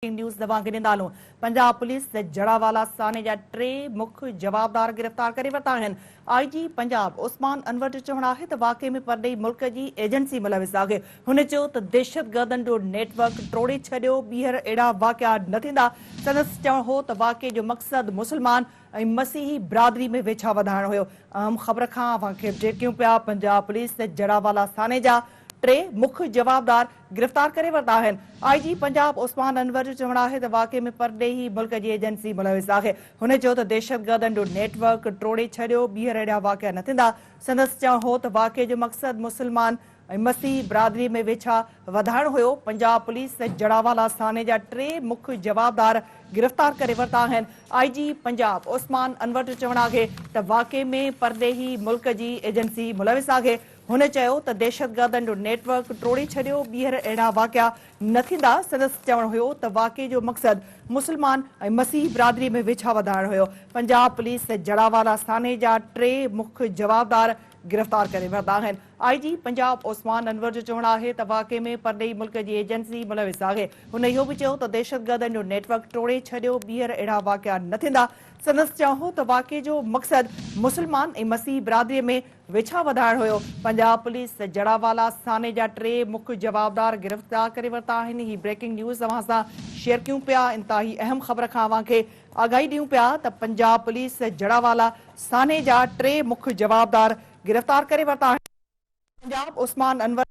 News तव्हांखे ॾींदासूं। Punjab police Jaranwala साने जा 3 मुख्य जवाबदार गिरफ़्तार करे वरिता आहिनि। आईजी पंजाब उस्मान अनवर जो चवणु आहे त वाक़े में परॾेही मुल्क जी एजेंसी मुलविस आहे। हुन चयो त दहशतगर्दनि जो नेटवर्क टोड़े छॾियो, ॿीहर अहिड़ा वाक़िया न थींदा। संदसि चवणु हो त वाक़े जो मक़सदु मुस्लमान ऐं मसीही बिरादरी में वेझा वधाइणु हुयो। अहम ख़बर खां अव्हांखे अपडेट कयूं पिया। पंजाब पुलिस जड़ावाला थाने जा 3 मुख्य जवाबदार गिरफ़्तार करे वरिता आहिनि। आईजी पंजाब उस्मान अनवर जो चवणु आहे त वाक़े में परॾेही मुल्क जी एजेंसी मुलविस आहे। हुन चयो त दहशतगर्दनि जो नेटवर्क टोड़े छॾियो, ॿीहर अहिड़ा वाक़िया न थींदा। संदसि चवणु हो त वाक़े जो मक़सदु मुस्लमान ऐं मसीही बिरादरी में वेझा वधाइणु हुयो। पंजाब पुलिस जड़ावाला थाने जा 3 मुख्य जवाबदार गिरफ़्तार करे वरिता आहिनि। आईजी पंजाब उस्मान अनवर जो चवणु आहे त वाक़े में परॾेही मुल्क जी एजेंसी मुलविस आहे। हुन चयो त दहशतगर्दनि जो नेटवर्क टोड़े छॾियो, ॿीहर अहिड़ा वाक़िया न थींदा। संदसि चवणु हुयो त वाक़े जो मक़सदु मुस्लमान ऐं मसीही बिरादरी में वेझा वधाइणु हुयो। पंजाब पुलिस जड़ावाला थाने जा 3 मुख्य जवाबदार गिरफ़्तार करे वरिता आहिनि। आईजी पंजाब उस्मान अनवर जो चवणु आहे त वाक़े में परॾेही मुल्क जी एजेंसी मुलविस आहे। हुन इहो बि चयो त दहशतगर्दनि जो नेटवर्क टोड़े छॾियो, ॿीहर अहिड़ा वाक़िया न थींदा। संदसि चवणु हो त वाक़े जो मक़सदु मुस्लमान ऐं मसीही बिरादरीअ में वेझा वधाइणु हुयो। पंजाब पुलिस जड़ावाला थाने जा 3 मुख्य जवाबदार गिरफ़्तार करे वरिता आहिनि। ही ब्रेकिंग न्यूज़ अव्हां सां शेयर कयूं पिया। इंतिहाई अहम ख़बर खां अव्हांखे आगाही ॾियूं पिया त पंजाब पुलिस जड़ावाला थाने जा 3 मुख्य जवाबदार गिरफ़्तार करे वरिता आहिनि। पंजाब उस्मान अनवर